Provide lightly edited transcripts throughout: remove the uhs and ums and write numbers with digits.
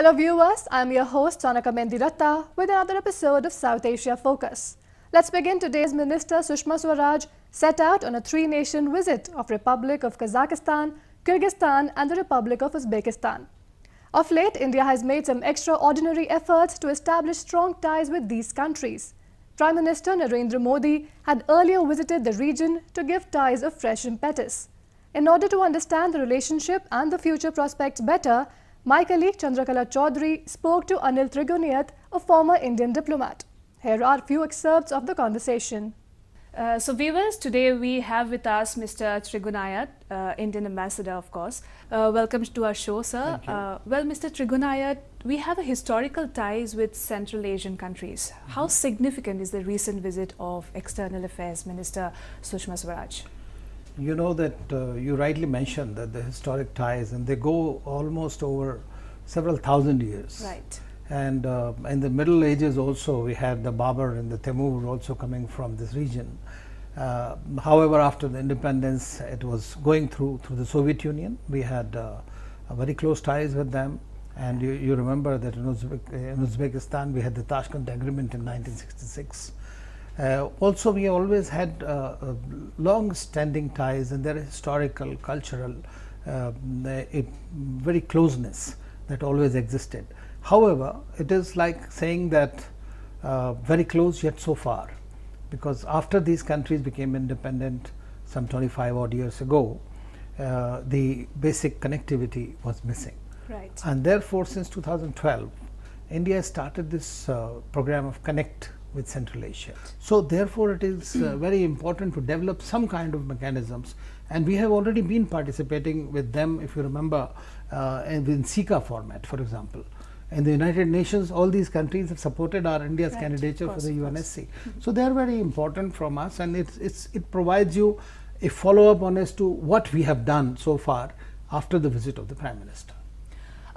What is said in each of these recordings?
Hello viewers, I am your host Chanaka Mendiratta with another episode of South Asia Focus. Let's begin today's Minister Sushma Swaraj set out on a three-nation visit of Republic of Kazakhstan, Kyrgyzstan and the Republic of Uzbekistan. Of late, India has made some extraordinary efforts to establish strong ties with these countries. Prime Minister Narendra Modi had earlier visited the region to give ties a fresh impetus. In order to understand the relationship and the future prospects better, my colleague Chandrakala Chaudhary spoke to Anil Trigunayat, a former Indian diplomat. Here are a few excerpts of the conversation. So viewers, today we have with us Mr. Trigunayat, Indian ambassador of course. Welcome to our show, sir. Well, Mr. Trigunayat, we have a historical ties with Central Asian countries. How significant is the recent visit of External Affairs Minister Sushma Swaraj? You know that you rightly mentioned that the historic ties, and they go almost over several thousand years. Right. And in the Middle Ages also we had the Babur and the Timur also coming from this region. However, after the independence, it was going through the Soviet Union. We had very close ties with them, and you remember that in Uzbekistan we had the Tashkent Agreement in 1966. Also, we always had long-standing ties, and there is historical, cultural, a very closeness that always existed. However, it is like saying that very close yet so far, because after these countries became independent some 25 odd years ago, the basic connectivity was missing. Right. And therefore, since 2012, India started this program of Connect with Central Asia. So therefore, it is very important to develop some kind of mechanisms, and we have already been participating with them, if you remember, in SICA format, for example. In the United Nations, all these countries have supported our India's candidature for the UNSC. So they are very important from us, and it provides you a follow-up on as to what we have done so far after the visit of the Prime Minister.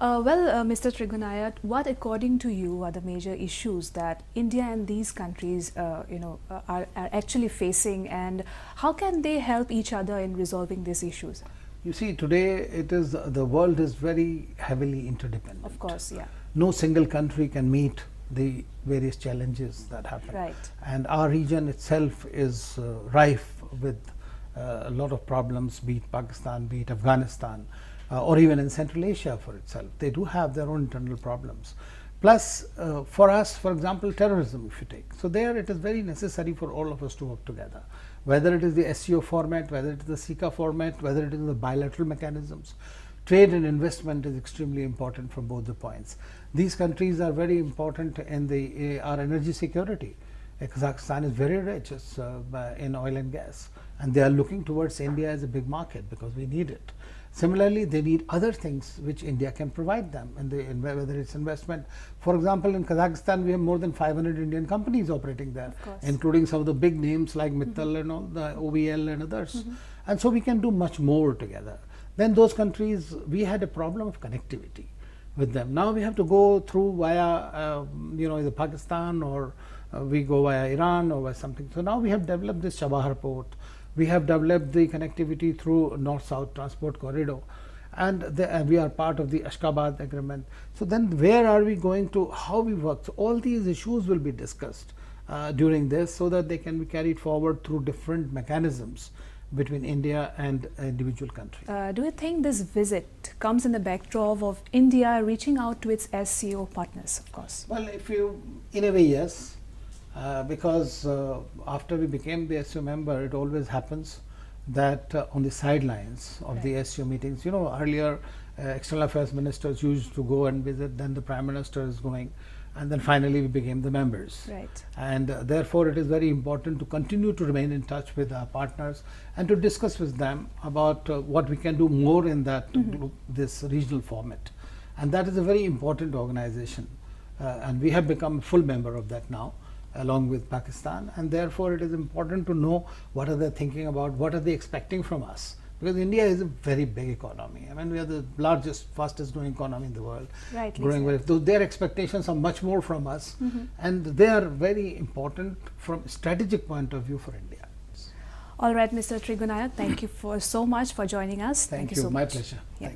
Mr. Trigunayat, what according to you are the major issues that India and these countries are actually facing, and how can they help each other in resolving these issues? You see, today the world is very heavily interdependent. Of course, yeah. No single country can meet the various challenges that happen. Right. And our region itself is rife with a lot of problems, be it Pakistan, be it Afghanistan, or even in Central Asia for itself. They do have their own internal problems. Plus, for us, for example, terrorism, if you take. So there it is very necessary for all of us to work together. Whether it is the SCO format, whether it is the SICA format, whether it is the bilateral mechanisms. Trade and investment is extremely important from both the points. These countries are very important in our energy security. Kazakhstan is very rich in oil and gas, and they are looking towards India as a big market because we need it. Similarly, they need other things which India can provide them, and whether it's investment. For example, in Kazakhstan, we have more than 500 Indian companies operating there, including some of the big names like Mittal and all, the OVL and others. And so we can do much more together. Then those countries, we had a problem of connectivity with them. Now we have to go through via, either Pakistan, or we go via Iran or via something. So now we have developed this Chabahar port. We have developed the connectivity through North-South Transport Corridor, and we are part of the Ashgabat Agreement. So then where are we going to, how we work? So all these issues will be discussed during this, so that they can be carried forward through different mechanisms between India and individual countries. Do you think this visit comes in the backdrop of India reaching out to its SCO partners, of course? Well, in a way, yes. Because after we became the SCO member, it always happens that on the sidelines of the SCO meetings, earlier external affairs ministers used to go and visit, then the Prime Minister is going, and then finally we became the members. Right. And therefore it is very important to continue to remain in touch with our partners and to discuss with them about what we can do more in that this regional format. And that is a very important organization, and we have become a full member of that now, along with Pakistan, and therefore it is important to know what are they thinking about, what are they expecting from us, because India is a very big economy. I mean, we are the largest, fastest growing economy in the world. Right. Growing very, though their expectations are much more from us, and they are very important from a strategic point of view for India. All right, Mr. Trigunayat, thank you so much for joining us. Thank you so my much. pleasure. Yeah.